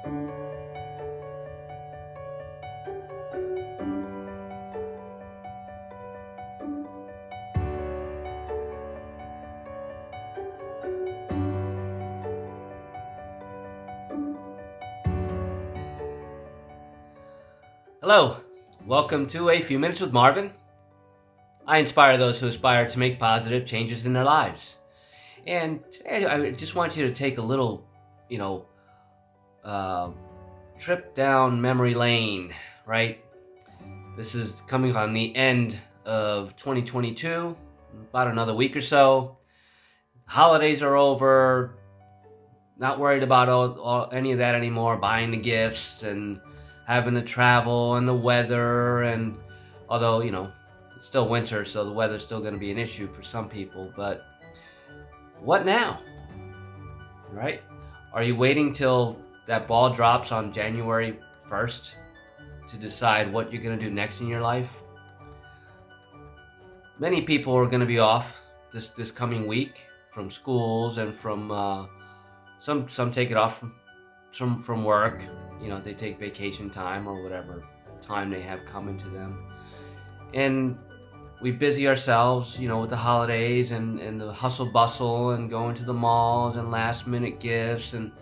Hello, welcome to A Few Minutes with Marvin. I inspire those who aspire to make positive changes in their lives. And today I just want you to take a little, uh, trip down memory lane, right? This is coming on the end of 2022, about another week or so. Holidays are over, not worried about any of that anymore, buying the gifts and having to travel and the weather, and although it's still winter, so the weather's still going to be an issue for some people. But what now, right? Are you waiting till that ball drops on January 1st to decide what you're going to do next in your life? Many people are going to be off this coming week from schools and from some take it off from work. They take vacation time or whatever time they have coming to them, and we busy ourselves, with the holidays and the hustle bustle and going to the malls and last minute gifts. And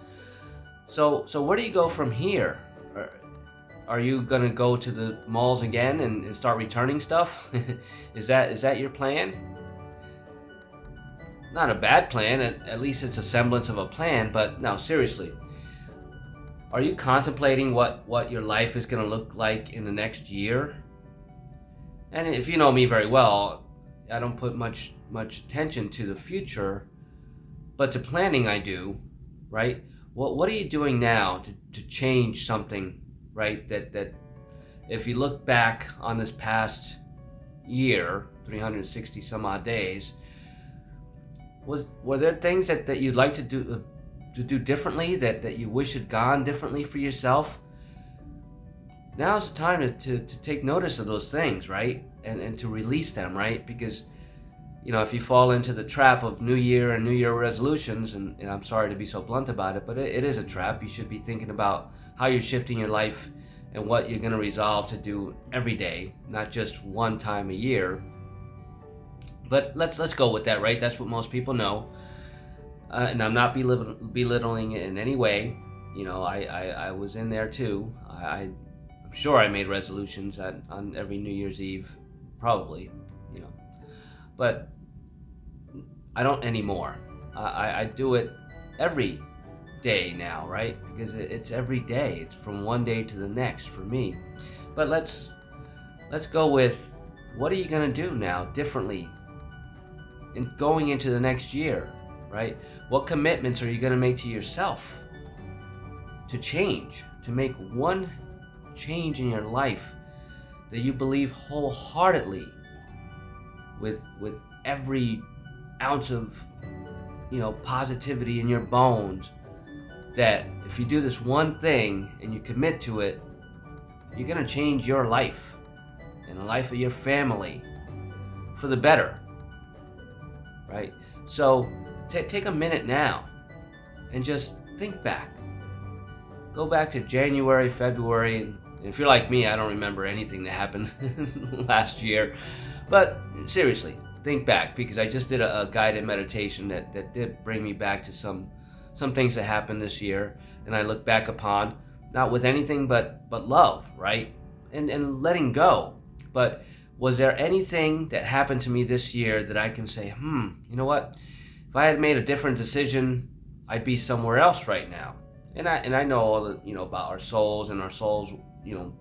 so where do you go from here? Are you gonna go to the malls again and start returning stuff? Is that your plan? Not a bad plan, at least it's a semblance of a plan, but no, seriously. Are you contemplating what your life is going to look like in the next year? And if you know me very well, I don't put much attention to the future, but to planning I do, right? What are you doing now to change something, right? That if you look back on this past year, 360 some odd days, were there things that you'd like to do differently, that you wish had gone differently for yourself? Now's the time to take notice of those things, right? And to release them, right? Because if you fall into the trap of New Year and New Year resolutions, and I'm sorry to be so blunt about it, but it is a trap. You should be thinking about how you're shifting your life and what you're going to resolve to do every day, not just one time a year. But let's go with that, right? That's what most people know. And I'm not belittling it in any way. I was in there too. I'm sure I made resolutions on every New Year's Eve, probably, but I don't anymore. I do it every day now, right? Because it's every day. It's from one day to the next for me. But let's go with, what are you gonna do now differently in going into the next year, right? What commitments are you going to make to yourself to change, to make one change in your life that you believe wholeheartedly with every ounce of positivity in your bones, that if you do this one thing and you commit to it, you're going to change your life and the life of your family for the better, right? So take a minute now and just think back. Go back to January, February, and if you're like me, I don't remember anything that happened last year. But seriously, think back, because I just did a guided meditation that did bring me back to some things that happened this year, and I look back upon, not with anything but love, right? And letting go. But was there anything that happened to me this year that I can say, you know what? If I had made a different decision, I'd be somewhere else right now. And I know all the about our souls, and our souls, and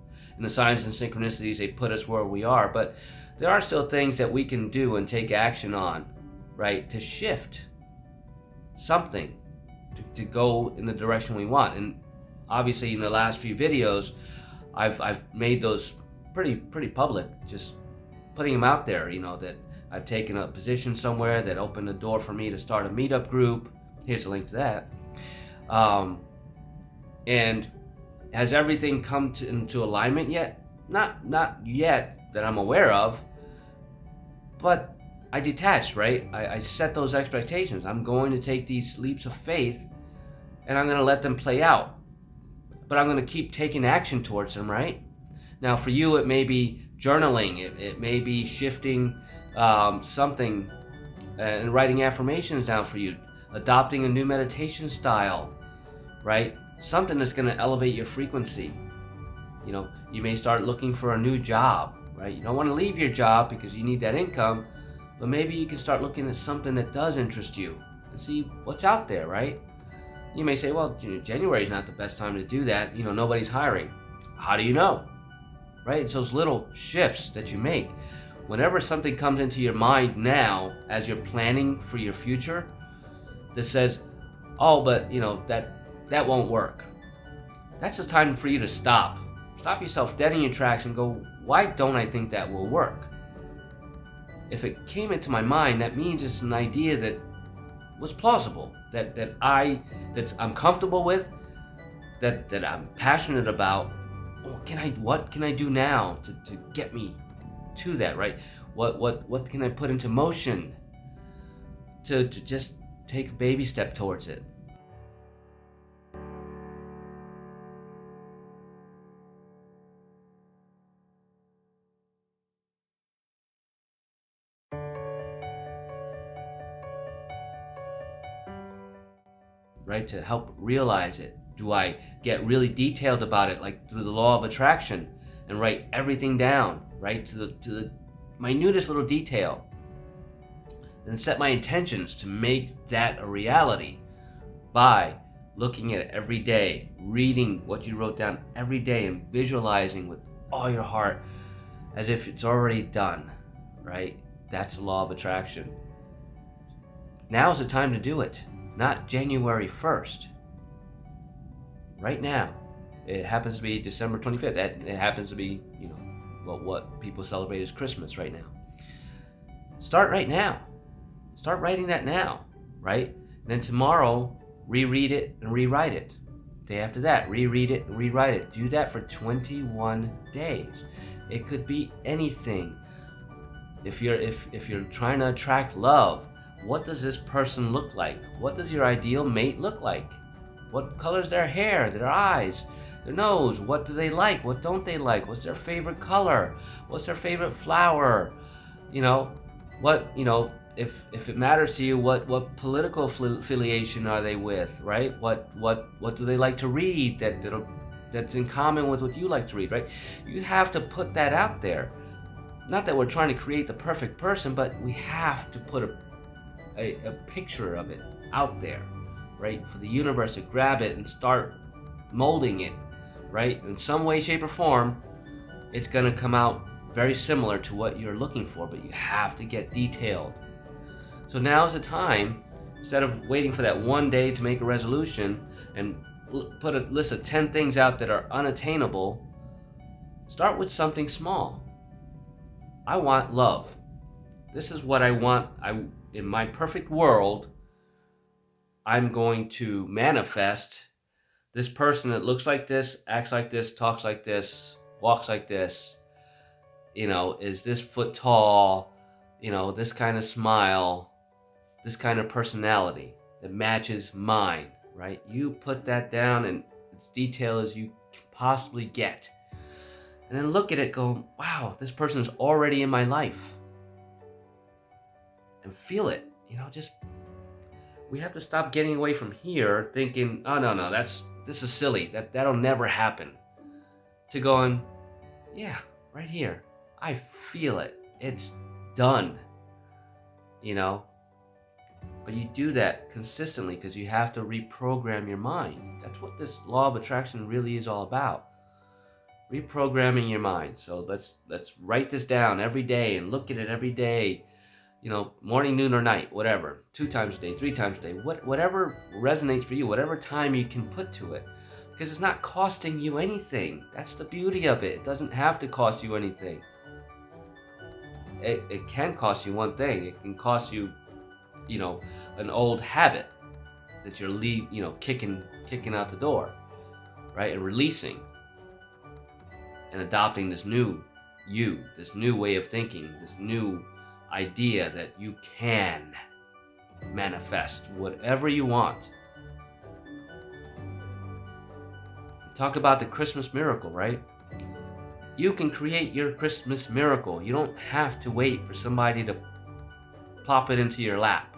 the signs and synchronicities, they put us where we are. But there are still things that we can do and take action on, right? To shift something to go in the direction we want. And obviously, in the last few videos, I've made those pretty public, just putting them out there. That I've taken a position somewhere that opened the door for me to start a meetup group. Here's a link to that. And has everything come into alignment yet? Not yet that I'm aware of. But I detached, right? I set those expectations. I'm going to take these leaps of faith, and I'm going to let them play out. but I'm going to keep taking action towards them, right? Now, for you, it may be journaling. It may be shifting something and writing affirmations down for you, adopting a new meditation style, right? Something that's going to elevate your frequency. You know, you may start looking for a new job, right? You don't want to leave your job because you need that income, but maybe you can start looking at something that does interest you and see what's out there, right? You may say, well, January is not the best time to do that. You know, nobody's hiring. How do you know? Right? It's those little shifts that you make. Whenever something comes into your mind now as you're planning for your future that says, oh, but that won't work. That's the time for you to stop. Stop yourself dead in your tracks and go, why don't I think that will work? If it came into my mind, that means it's an idea that was plausible, that I'm comfortable with, that I'm passionate about. What can I do now to get me to that, right? What can I put into motion to just take a baby step towards it? Right, to help realize it. Do I get really detailed about it, like through the law of attraction, and write everything down, right, to the minutest little detail, and set my intentions to make that a reality by looking at it every day, reading what you wrote down every day, and visualizing with all your heart as if it's already done, right? That's the law of attraction. Now is the time to do it, not January 1st. Right now. It happens to be December 25th. It happens to be, what people celebrate as Christmas right now. Start right now. Start writing that now, right? And then tomorrow, reread it and rewrite it. Day after that, reread it and rewrite it. Do that for 21 days. It could be anything. If you're trying to attract love, what does this person look like? What does your ideal mate look like? What color's their hair, their eyes, their nose? What do they like? What don't they like? What's their favorite color? What's their favorite flower? If it matters to you, what political affiliation are they with, right? What do they like to read that's in common with what you like to read, right? You have to put that out there. Not that we're trying to create the perfect person, but we have to put a picture of it out there, right? For the universe to grab it and start molding it, right? In some way, shape, or form, it's going to come out very similar to what you're looking for, but you have to get detailed. So now's the time, instead of waiting for that one day to make a resolution and put a list of 10 things out that are unattainable, start with something small. I want love. This is what I want. In my perfect world, I'm going to manifest this person that looks like this, acts like this, talks like this, walks like this, is this foot tall, this kind of smile, this kind of personality that matches mine, right? You put that down in as detail as you can possibly get. And then look at it, go, wow, this person is already in my life. And feel it, we have to stop getting away from here thinking, oh, no, this is silly, that'll never happen. To going, yeah, right here, I feel it, it's done, But you do that consistently because you have to reprogram your mind. That's what this law of attraction really is all about. Reprogramming your mind. So let's write this down every day and look at it every day. Morning, noon, or night, whatever. 2 times a day, 3 times a day. Whatever resonates for you, whatever time you can put to it. Because it's not costing you anything. That's the beauty of it. It doesn't have to cost you anything. It can cost you one thing. It can cost you, an old habit that you're kicking out the door, right? And releasing and adopting this new you, this new way of thinking, this new idea that you can manifest whatever you want. talk about the Christmas miracle, right? You can create your Christmas miracle. You don't have to wait for somebody to plop it into your lap,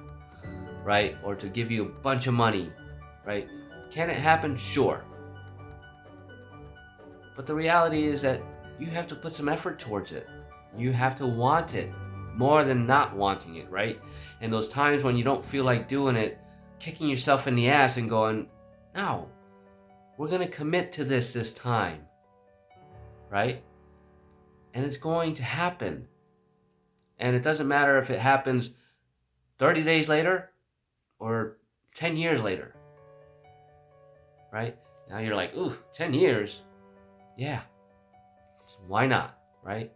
right? Or to give you a bunch of money, right? Can it happen? Sure. But the reality is that you have to put some effort towards it. You have to want it more than not wanting it, right? And those times when you don't feel like doing it, kicking yourself in the ass and going, no, we're going to commit to this time, right? And it's going to happen. And it doesn't matter if it happens 30 days later or 10 years later, right? Now you're like, ooh, 10 years? Yeah, why not, right?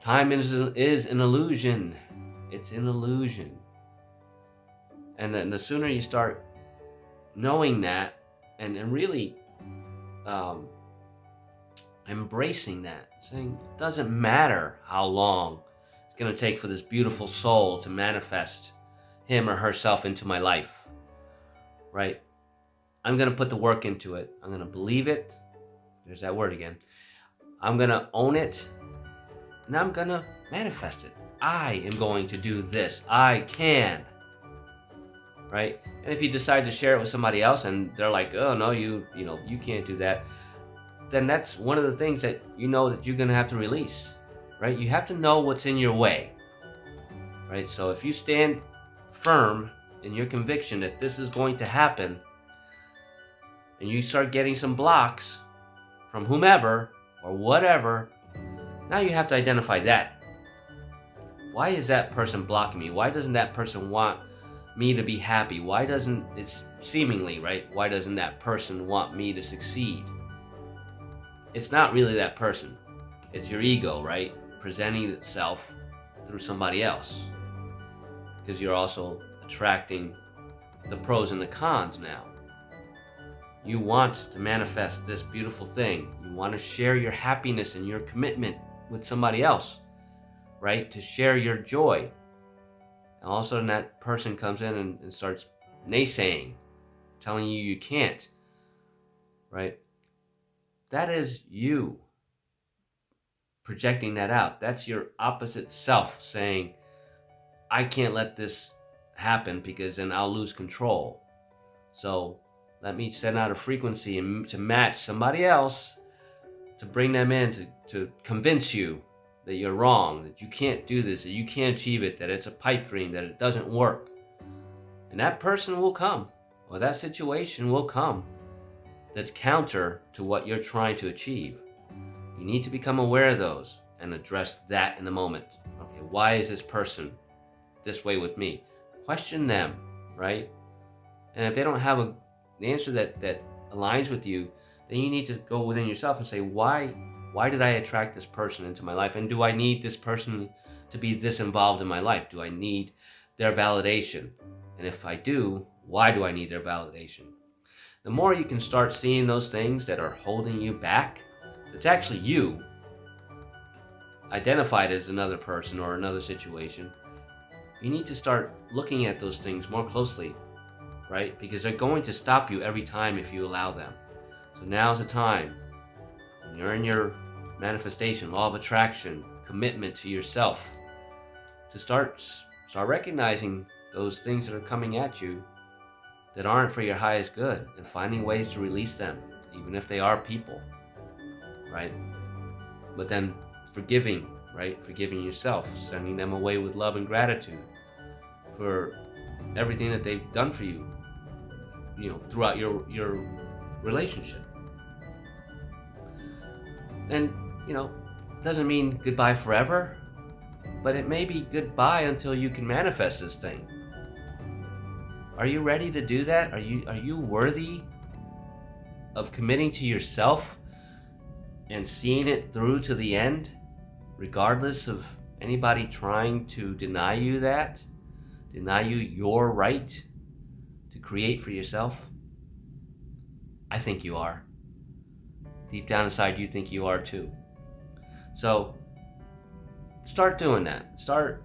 Time is an illusion. It's an illusion. And then the sooner you start knowing that and really embracing that, saying it doesn't matter how long it's going to take for this beautiful soul to manifest him or herself into my life, right? I'm going to put the work into it. I'm going to believe it. There's that word again. I'm going to own it, and I'm going to manifest it. I am going to do this. I can, right? And if you decide to share it with somebody else and they're like, oh no, you can't do that, then that's one of the things that you know that you're going to have to release, right? You have to know what's in your way, right? So if you stand firm in your conviction that this is going to happen, and you start getting some blocks from whomever or whatever, now you have to identify that. Why is that person blocking me? Why doesn't that person want me to be happy? Why doesn't it's seemingly, right? Why doesn't that person want me to succeed? It's not really that person. It's your ego, right? Presenting itself through somebody else. Because you're also attracting the pros and the cons now. You want to manifest this beautiful thing. You want to share your happiness and your commitment with somebody else, right? To share your joy. And all of a sudden that person comes in and starts naysaying, telling you can't, right? That is you projecting that out. That's your opposite self saying, I can't let this happen because then I'll lose control. So let me send out a frequency to match somebody else, to bring them in to convince you that you're wrong, that you can't do this, that you can't achieve it, that it's a pipe dream, that it doesn't work. And that person will come, or that situation will come, that's counter to what you're trying to achieve. You need to become aware of those and address that in the moment. Okay, why is this person this way with me? Question them, right? And if they don't have an answer that aligns with you, then you need to go within yourself and say, why did I attract this person into my life? And do I need this person to be this involved in my life? Do I need their validation? And if I do, why do I need their validation? The more you can start seeing those things that are holding you back, it's actually you identified as another person or another situation, you need to start looking at those things more closely, right? Because they're going to stop you every time if you allow them. So now's the time, when you're in your manifestation, law of attraction, commitment to yourself, to start recognizing those things that are coming at you that aren't for your highest good, and finding ways to release them, even if they are people, right? But then forgiving, right? Forgiving yourself, sending them away with love and gratitude for everything that they've done for you, throughout your relationship. And, doesn't mean goodbye forever, but it may be goodbye until you can manifest this thing. Are you ready to do that? Are you worthy of committing to yourself and seeing it through to the end, regardless of anybody trying to deny you that? Deny you your right to create for yourself? I think you are. Deep down inside, you think you are too. So start doing that. Start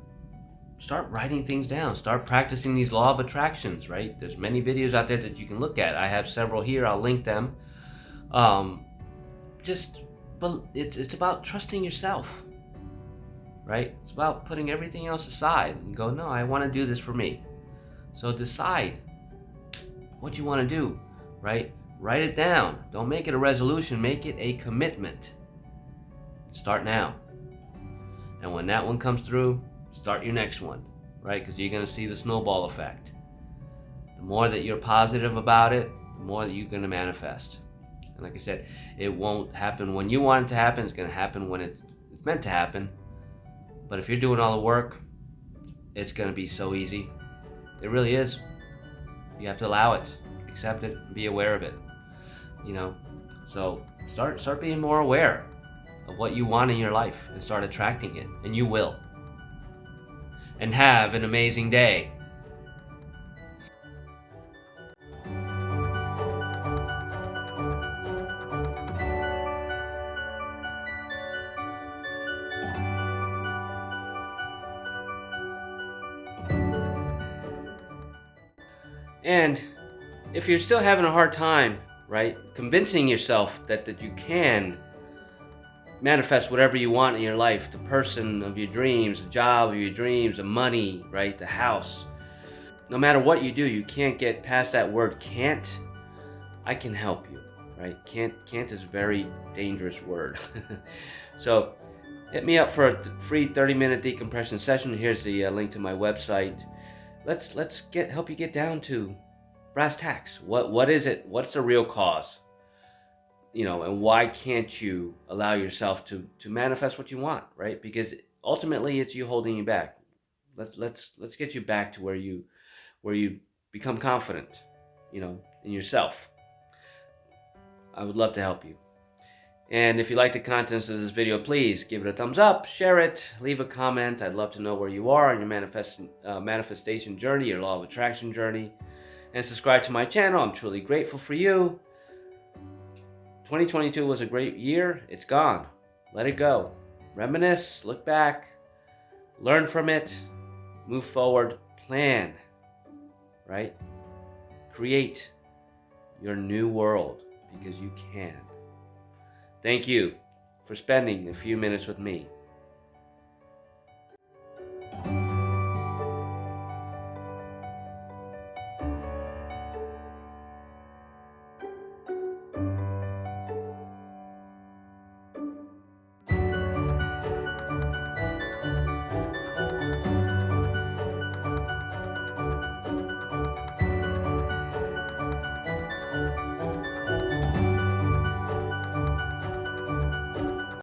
writing things down. Start practicing these law of attractions, right? There's many videos out there that you can look at. I have several here. I'll link them. Just, but it's about trusting yourself, right? It's about putting everything else aside and go, no, I want to do this for me. So decide what you want to do, right? Write it down. Don't make it a resolution. Make it a commitment. Start now. And when that one comes through, start your next one, right? Because you're going to see the snowball effect. The more that you're positive about it, the more that you're going to manifest. And like I said, it won't happen when you want it to happen. It's going to happen when it's meant to happen. But if you're doing all the work, it's going to be so easy. It really is. You have to allow it, accept it, and be aware of it. So start being more aware of what you want in your life and start attracting it, and you will. And have an amazing day. And if you're still having a hard time, right, convincing yourself that you can manifest whatever you want in your life, the person of your dreams, the job of your dreams, the money, right, the house, no matter what you do, you can't get past that word can't, I can help you, right? Can't is a very dangerous word. So hit me up for a free 30-minute decompression session. Here's the link to my website. Let's help you get down to brass tacks. What is it? What's the real cause? And why can't you allow yourself to manifest what you want, right? Because ultimately it's you holding you back. Let's get you back to where you become confident, in yourself. I would love to help you. And if you like the contents of this video, please give it a thumbs up, share it, leave a comment. I'd love to know where you are on your manifestation journey, your law of attraction journey. And subscribe to my channel. I'm truly grateful for you. 2022 was a great year. It's gone. Let it go. Reminisce, look back, learn from it, move forward, plan, right? Create your new world, because you can. Thank you for spending a few minutes with me.